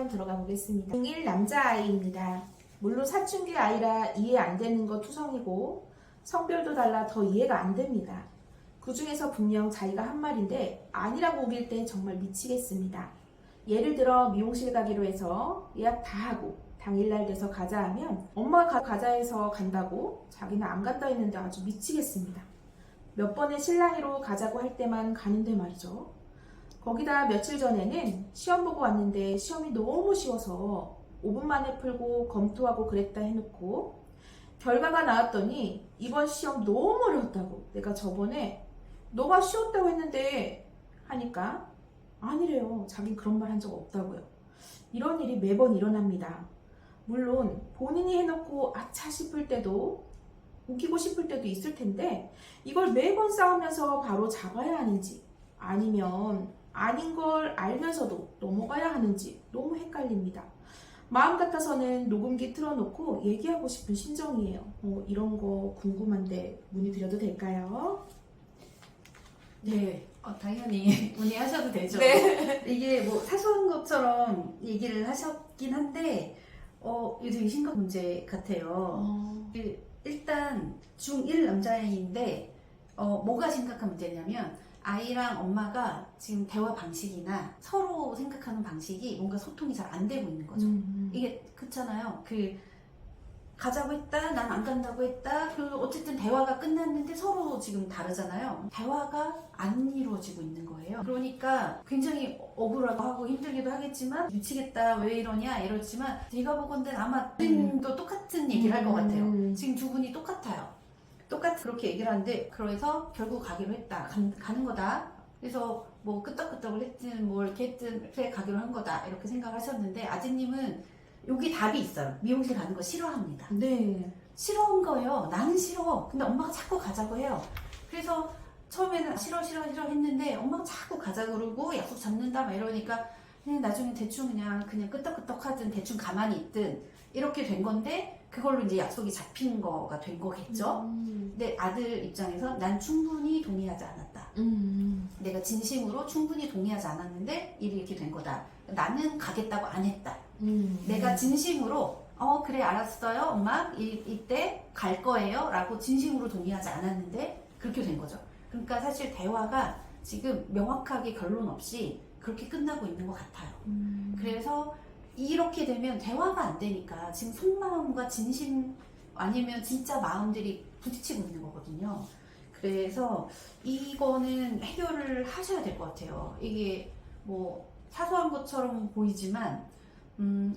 들어가 보겠습니다. 중1 남자아이입니다. 물론 사춘기 아이라 이해 안 되는 거 투성이고 성별도 달라 더 이해가 안 됩니다. 그 중에서 분명 자기가 한 말인데 아니라고 우길 때 정말 미치겠습니다. 예를 들어 미용실 가기로 해서 예약 다 하고 당일날 돼서 가자 하면 엄마가 가자 해서 간다고 자기는 안 간다 했는데 아주 미치겠습니다. 몇 번의 실랑이로 가자고 할 때만 가는데 말이죠. 거기다 며칠 전에는 시험 보고 왔는데 시험이 너무 쉬워서 5분 만에 풀고 검토하고 그랬다 해놓고 결과가 나왔더니 이번 시험 너무 어려웠다고 내가 저번에 너가 쉬웠다고 했는데 하니까 아니래요. 자긴 그런 말 한 적 없다고요. 이런 일이 매번 일어납니다. 물론 본인이 해놓고 아차 싶을 때도 우기고 싶을 때도 있을 텐데 이걸 매번 싸우면서 바로 잡아야 하는지 아니면 아닌 걸 알면서도 넘어가야 하는지 너무 헷갈립니다. 마음 같아서는 녹음기 틀어놓고 얘기하고 싶은 심정이에요. 이런 거 궁금한데 문의드려도 될까요? 네, 당연히 문의하셔도 되죠. 네. 이게 뭐 사소한 것처럼 얘기를 하셨긴 한데 이게 되게 심각한 문제 같아요. 일단 중1 남자아이인데 뭐가 심각한 문제냐면 아이랑 엄마가 지금 대화 방식이나 서로 생각하는 방식이 뭔가 소통이 잘 안 되고 있는 거죠. 이게 그렇잖아요. 가자고 했다, 난 안 간다고 했다. 어쨌든 대화가 끝났는데 서로 지금 다르잖아요. 대화가 안 이루어지고 있는 거예요. 그러니까 굉장히 억울하고 하고 힘들기도 하겠지만 미치겠다, 왜 이러냐 이러지만 제가 보건대 아마 도 똑같은 얘기를 할 것 같아요. 지금 두 분이 똑같아요. 똑같이 그렇게 얘기를 하는데 그래서 결국 가기로 했다. 가는 거다. 그래서 뭐 끄떡끄떡을 했든 뭘 이렇게 했든 그래 가기로 한 거다. 이렇게 생각하셨는데 아드님은 여기 답이 있어요. 미용실 가는 거 싫어합니다. 네. 싫어한 거예요. 나는 싫어. 근데 엄마가 자꾸 가자고 해요. 그래서 처음에는 싫어 했는데 엄마가 자꾸 가자고 그러고 약속 잡는다 막 이러니까 그냥 나중에 대충 그냥 끄떡끄떡 하든 대충 가만히 있든 이렇게 된 건데 그걸로 이제 약속이 잡힌 거가 된 거겠죠. 근데 아들 입장에서 난 충분히 동의하지 않았다. 내가 진심으로 충분히 동의하지 않았는데 일이 이렇게 된 거다. 나는 가겠다고 안 했다. 내가 진심으로 그래 알았어요 엄마 이때 갈 거예요 라고 진심으로 동의하지 않았는데 그렇게 된 거죠. 그러니까 사실 대화가 지금 명확하게 결론 없이 그렇게 끝나고 있는 것 같아요. 그래서 이렇게 되면 대화가 안 되니까 지금 속마음과 진심 아니면 진짜 마음들이 부딪히고 있는 거거든요. 그래서 이거는 해결을 하셔야 될 것 같아요. 이게 뭐 사소한 것처럼 보이지만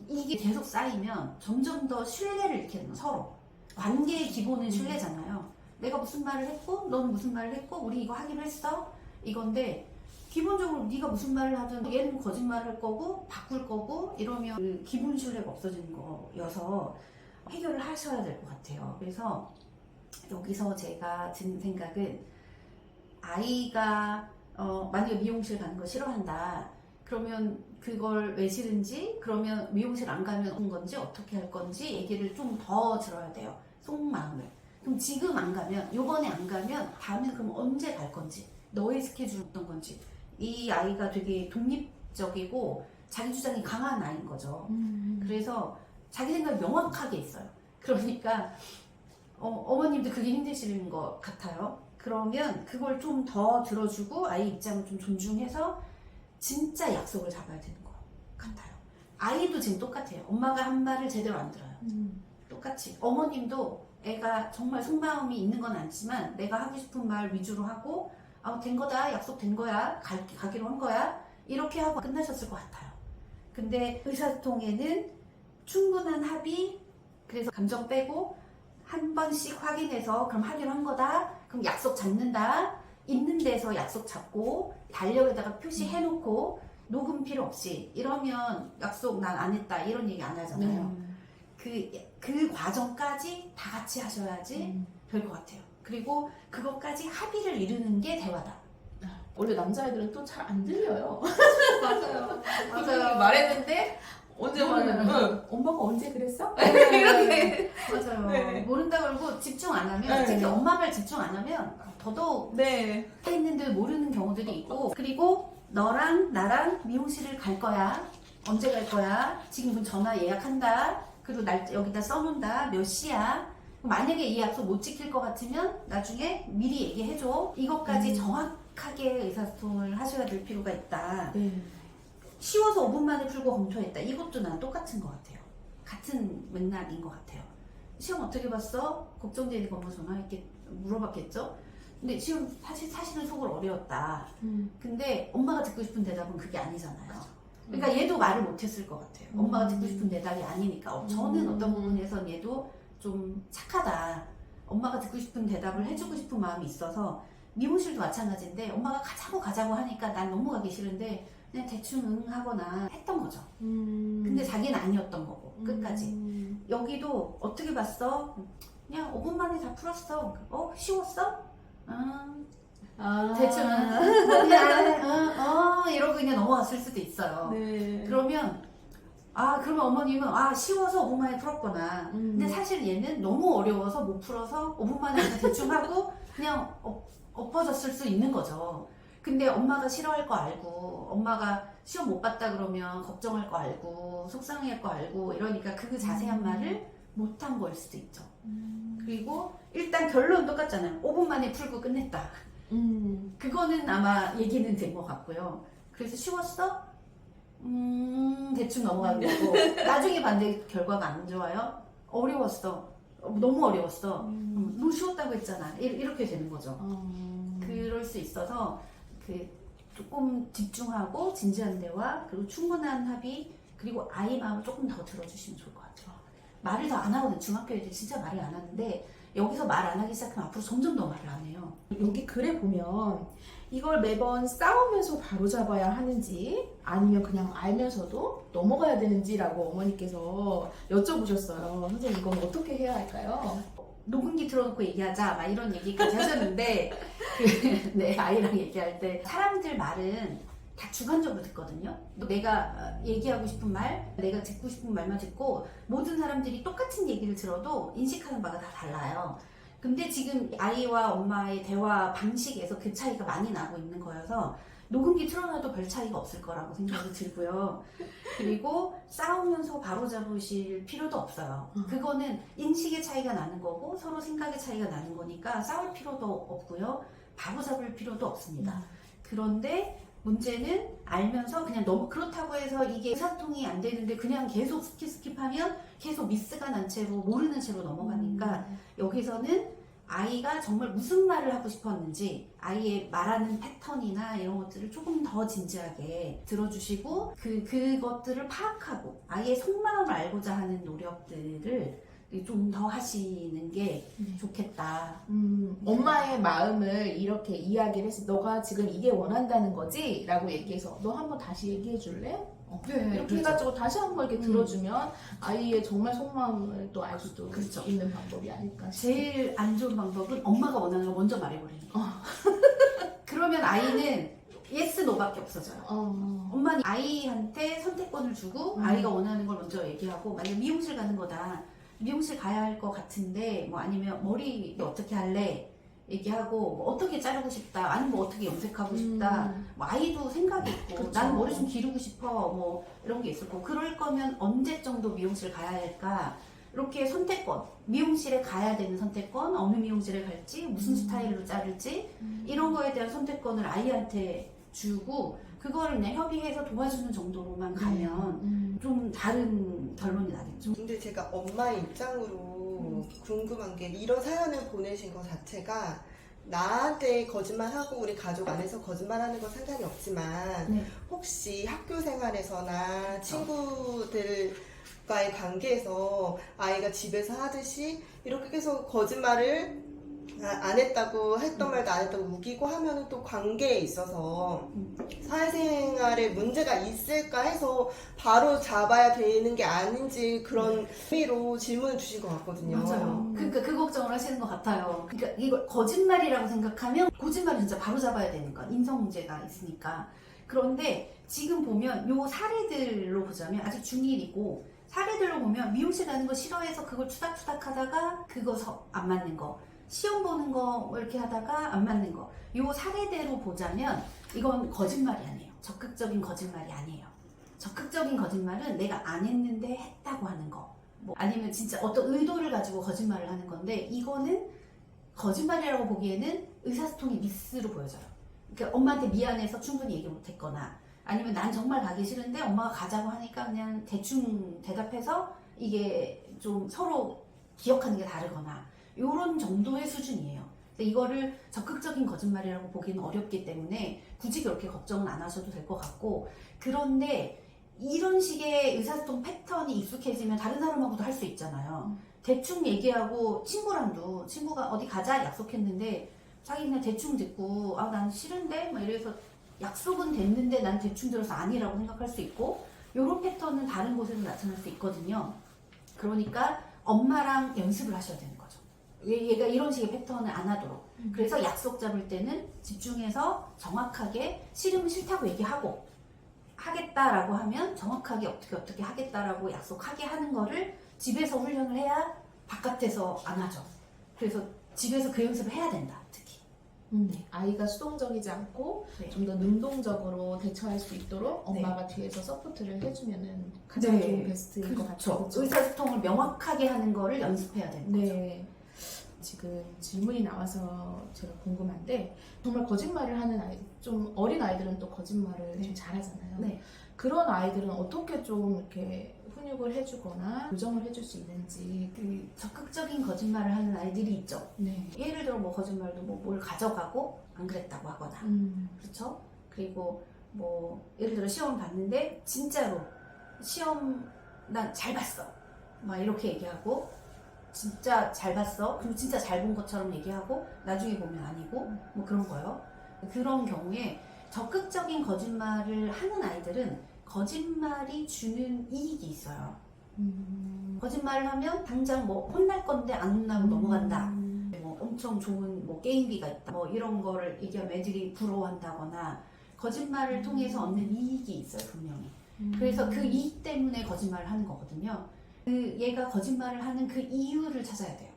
이게 계속 쌓이면 점점 더 신뢰를 잃게 되는 서로 관계의 기본은 신뢰잖아요. 내가 무슨 말을 했고 넌 무슨 말을 했고 우리 이거 하기로 했어 이건데 기본적으로 네가 무슨 말을 하든 얘는 거짓말을 할 거고 바꿀 거고 이러면 그 기본 신뢰가 없어지는 거여서 해결을 하셔야 될 것 같아요. 그래서 여기서 제가 드는 생각은 아이가 만약에 미용실 가는 거 싫어한다 그러면 그걸 왜 싫은지 그러면 미용실 안 가면 온 건지 어떻게 할 건지 얘기를 좀 더 들어야 돼요. 속마음을. 그럼 지금 안 가면 요번에 안 가면 다음에 그럼 언제 갈 건지 너의 스케줄 어떤 건지 이 아이가 되게 독립적이고 자기 주장이 강한 아이인 거죠. 그래서 자기 생각이 명확하게 있어요. 그러니까 어머님도 그게 힘드시는 것 같아요. 그러면 그걸 좀 더 들어주고 아이 입장을 좀 존중해서 진짜 약속을 잡아야 되는 것 같아요. 아이도 지금 똑같아요. 엄마가 한 말을 제대로 안 들어요. 똑같이 어머님도 애가 정말 속마음이 있는 건 아니지만 내가 하고 싶은 말 위주로 하고 된 거다 약속된 거야 가기로 한 거야 이렇게 하고 끝나셨을 것 같아요. 근데 의사소통에는 충분한 합의 그래서 감정 빼고 한 번씩 확인해서 그럼 하기로 한 거다 그럼 약속 잡는다 있는 데서 약속 잡고 달력에다가 표시해놓고 녹음 필요 없이 이러면 약속 난 안 했다 이런 얘기 안 하잖아요. 그 과정까지 다 같이 하셔야지 될 것 같아요. 그리고 그것까지 합의를 이루는 게 대화다. 원래 남자애들은 또 잘 안 들려요. 맞아요. 말했는데 언제 말하면 응. 엄마가 언제 그랬어? 이렇게 맞아요. 네. 모른다 그러고 집중 안 하면 네. 특히 엄마 말 집중 안 하면 더더욱 네. 있는데 모르는 경우들이 있고 그리고 너랑 나랑 미용실을 갈 거야 언제 갈 거야? 지금 전화 예약한다. 그리고 날 여기다 써놓는다. 몇 시야? 만약에 이 약속 못 지킬 것 같으면 나중에 미리 얘기해줘. 이것까지 정확하게 의사소통을 하셔야 될 필요가 있다. 네. 쉬워서 5분 만에 풀고 검토했다. 이것도 난 똑같은 것 같아요. 같은 맥락인 것 같아요. 시험 어떻게 봤어? 걱정되니까 엄마 물어봤겠죠? 근데 시험 사실은 속을 어려웠다. 근데 엄마가 듣고 싶은 대답은 그게 아니잖아요. 그러니까 얘도 말을 못했을 것 같아요. 엄마가 듣고 싶은 대답이 아니니까. 저는 어떤 부분에선 얘도 좀 착하다. 엄마가 듣고 싶은 대답을 해주고 싶은 마음이 있어서 미용실도 마찬가지인데 엄마가 가자고 하니까 난 너무 가기 싫은데 그냥 대충 응 하거나 했던 거죠. 근데 자기는 아니었던 거고 끝까지. 여기도 어떻게 봤어? 그냥 5분 만에 다 풀었어. 쉬웠어? 대충 그냥 이러고 그냥 넘어갔을 수도 있어요. 네. 그러면 어머님은 쉬워서 5분 만에 풀었구나. 근데 사실 얘는 너무 어려워서 못 풀어서 5분 만에 그냥 대충 하고 그냥 엎어졌을 수 있는 거죠. 근데 엄마가 싫어할 거 알고 엄마가 시험 못 봤다 그러면 걱정할 거 알고 속상해할 거 알고 이러니까 그 자세한 말을 못한 거일 수도 있죠. 그리고 일단 결론은 똑같잖아요. 5분 만에 풀고 끝냈다. 그거는 아마 얘기는 된 것 같고요. 그래서 쉬웠어? 대충 넘어가는 거고 나중에 봤는데 결과가 안 좋아요? 어려웠어. 너무 어려웠어. 너무 쉬웠다고 했잖아. 이렇게 되는 거죠. 그럴 수 있어서 조금 집중하고 진지한 대화 그리고 충분한 합의 그리고 아이 마음을 조금 더 들어주시면 좋을 것 같아요. 말을 더 안 하거든. 중학교 애들 진짜 말을 안 하는데 여기서 말 안 하기 시작하면 앞으로 점점 더 말을 안 해요. 여기 글에 보면 이걸 매번 싸우면서 바로잡아야 하는지 아니면 그냥 알면서도 넘어가야 되는지라고 어머니께서 여쭤보셨어요. 선생님 이건 어떻게 해야 할까요? 녹음기 틀어놓고 얘기하자 막 이런 얘기까지 하셨는데 네, 아이랑 얘기할 때 사람들 말은 다 주관적으로 듣거든요. 내가 얘기하고 싶은 말, 내가 듣고 싶은 말만 듣고 모든 사람들이 똑같은 얘기를 들어도 인식하는 바가 다 달라요. 근데 지금 아이와 엄마의 대화 방식에서 그 차이가 많이 나고 있는 거여서 녹음기 틀어놔도 별 차이가 없을 거라고 생각이 들고요. 그리고 싸우면서 바로잡으실 필요도 없어요. 그거는 인식의 차이가 나는 거고 서로 생각의 차이가 나는 거니까 싸울 필요도 없고요. 바로잡을 필요도 없습니다. 그런데 문제는 알면서 그냥 너무 그렇다고 해서 이게 의사소통이 안 되는데 그냥 계속 스킵하면 계속 미스가 난 채로 모르는 채로 넘어가니까 여기서는 아이가 정말 무슨 말을 하고 싶었는지 아이의 말하는 패턴이나 이런 것들을 조금 더 진지하게 들어주시고 그것들을 파악하고 아이의 속마음을 알고자 하는 노력들을 좀 더 하시는 게 좋겠다. 엄마의 마음을 이렇게 이야기를 해서 너가 지금 이게 원한다는 거지? 라고 얘기해서 너 한번 다시 얘기해 줄래? 네, 이렇게 그렇죠. 해가지고 다시 한번 이렇게 들어주면 아이의 정말 속마음을 또 알 수도 그렇죠. 있는 방법이 아닐까 싶어요. 제일 안 좋은 방법은 엄마가 원하는 걸 먼저 말해버리는 거. 그러면 아이는 예스 노밖에 없어져요. 엄마는 아이한테 선택권을 주고 아이가 원하는 걸 먼저 얘기하고 만약 미용실 가는 거다. 미용실 가야 할 것 같은데 뭐 아니면 머리 어떻게 할래? 얘기하고 뭐 어떻게 자르고 싶다 아니면 뭐 어떻게 염색하고 싶다 뭐 아이도 생각이 있고 그쵸. 나는 머리 좀 기르고 싶어 뭐 이런 게 있을 거고 그럴 거면 언제 정도 미용실 가야 할까 이렇게 선택권 미용실에 가야 되는 선택권 어느 미용실에 갈지 무슨 스타일로 자를지 이런 거에 대한 선택권을 아이한테 주고 그거를 그냥 협의해서 도와주는 정도로만 가면 좀 다른 결론이 나겠죠. 근데 제가 엄마의 입장으로 궁금한 게 이런 사연을 보내신 것 자체가 나한테 거짓말하고 우리 가족 안에서 거짓말하는 건 상관이 없지만 네. 혹시 학교 생활에서나 친구들과의 관계에서 아이가 집에서 하듯이 이렇게 계속 거짓말을 안 했다고 했던 말도 안 했다고 우기고 하면은 또 관계에 있어서 사회생활에 문제가 있을까 해서 바로 잡아야 되는 게 아닌지 그런 의미로 질문을 주신 것 같거든요. 맞아요. 그러니까 그 걱정을 하시는 것 같아요. 그러니까 이걸 거짓말이라고 생각하면 거짓말을 진짜 바로 잡아야 되는 거 인성 문제가 있으니까. 그런데 지금 보면 요 사례들로 보자면 아직 중1이고 사례들로 보면 미용실 가는 거 싫어해서 그걸 투닥투닥 하다가 그거 안 맞는 거 시험 보는 거 이렇게 하다가 안 맞는 거 요 사례대로 보자면 이건 거짓말이 아니에요. 적극적인 거짓말이 아니에요. 적극적인 거짓말은 내가 안 했는데 했다고 하는 거. 뭐 아니면 진짜 어떤 의도를 가지고 거짓말을 하는 건데 이거는 거짓말이라고 보기에는 의사소통의 미스로 보여져요. 그러니까 엄마한테 미안해서 충분히 얘기 못했거나 아니면 난 정말 가기 싫은데 엄마가 가자고 하니까 그냥 대충 대답해서 이게 좀 서로 기억하는 게 다르거나 이런 정도의 수준이에요. 이거를 적극적인 거짓말이라고 보기는 어렵기 때문에 굳이 그렇게 걱정은 안 하셔도 될 것 같고 그런데 이런 식의 의사소통 패턴이 익숙해지면 다른 사람하고도 할 수 있잖아요. 대충 얘기하고 친구랑도 친구가 어디 가자 약속했는데 자기 그냥 대충 듣고 아 난 싫은데 막 이래서 약속은 됐는데 난 대충 들어서 아니라고 생각할 수 있고 이런 패턴은 다른 곳에서 나타날 수 있거든요. 그러니까 엄마랑 연습을 하셔야 되는 거죠. 얘가 이런 식의 패턴을 안 하도록. 그래서 약속 잡을 때는 집중해서 정확하게 싫으면 싫다고 얘기하고 하겠다라고 하면 정확하게 어떻게 하겠다라고 약속하게 하는 거를 집에서 훈련을 해야 바깥에서 안 하죠. 그래서 집에서 그 연습을 해야 된다, 특히. 네. 아이가 수동적이지 않고 네. 좀 더 능동적으로 대처할 수 있도록 엄마가 뒤에서 서포트를 해주면은 가장 네. 좋은 베스트인 것 같아요. 그렇죠. 의사소통을 명확하게 하는 거를 연습해야 되는 거죠. 네. 지금 질문이 나와서 제가 궁금한데 정말 거짓말을 하는 아이들, 좀 어린 아이들은 또 거짓말을 네. 좀 잘하잖아요. 네. 그런 아이들은 어떻게 좀 이렇게 훈육을 해주거나 교정을 해줄 수 있는지. 그 적극적인 거짓말을 하는 아이들이 있죠. 네. 예를 들어 뭐 거짓말도 뭐 뭘 가져가고 안 그랬다고 하거나 그렇죠? 그리고 뭐 예를 들어 시험 봤는데 진짜로 시험 난 잘 봤어 막 이렇게 얘기하고 진짜 잘 봤어 그리고 진짜 잘 본 것처럼 얘기하고 나중에 보면 아니고 뭐 그런 거요. 그런 경우에 적극적인 거짓말을 하는 아이들은 거짓말이 주는 이익이 있어요. 거짓말을 하면 당장 뭐 혼날 건데 안 혼나고 넘어간다. 뭐 엄청 좋은 뭐 게임기가 있다. 뭐 이런 거를 얘기하면 애들이 부러워한다거나 거짓말을 통해서 얻는 이익이 있어요, 분명히. 그래서 그 이익 때문에 거짓말을 하는 거거든요. 그 얘가 거짓말을 하는 그 이유를 찾아야 돼요.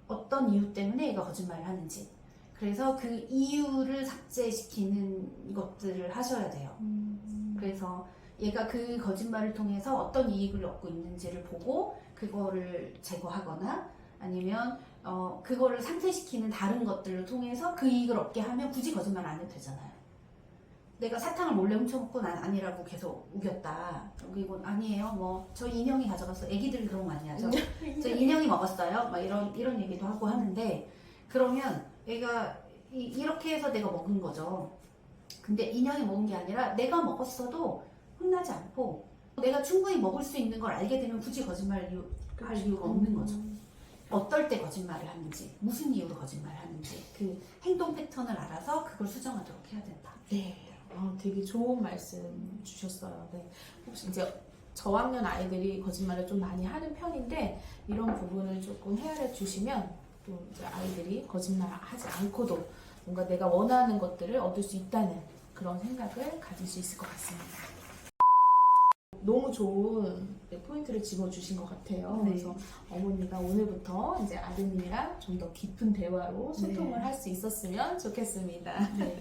어떤 이유 때문에 얘가 거짓말을 하는지. 그래서 그 이유를 삭제시키는 것들을 하셔야 돼요. 그래서 얘가 그 거짓말을 통해서 어떤 이익을 얻고 있는지를 보고 그거를 제거하거나 아니면 그거를 상쇄시키는 다른 것들을 통해서 그 이익을 얻게 하면 굳이 거짓말 안 해도 되잖아요. 내가 사탕을 몰래 훔쳐먹고 난 아니라고 계속 우겼다. 그리고 아니에요. 뭐 저 인형이 가져갔어. 애기들이 그런 거 많이 하죠. 저 인형이 먹었어요. 막 이런 얘기도 하고 하는데 그러면 얘가 이렇게 해서 내가 먹은 거죠. 근데 인형이 먹은 게 아니라 내가 먹었어도 혼나지 않고 내가 충분히 먹을 수 있는 걸 알게 되면 굳이 거짓말을 할 이유가 없는 거죠. 어떨 때 거짓말을 하는지, 무슨 이유로 거짓말을 하는지 그 행동 패턴을 알아서 그걸 수정하도록 해야 된다. 네. 되게 좋은 말씀 주셨어요. 네. 혹시 이제 저학년 아이들이 거짓말을 좀 많이 하는 편인데 이런 부분을 조금 헤아려 주시면 또 이제 아이들이 거짓말 하지 않고도 뭔가 내가 원하는 것들을 얻을 수 있다는 그런 생각을 가질 수 있을 것 같습니다. 너무 좋은 포인트를 집어주신 것 같아요. 네. 그래서 어머니가 오늘부터 이제 아드님이랑 좀 더 깊은 대화로 소통을 네. 할 수 있었으면 좋겠습니다. 네.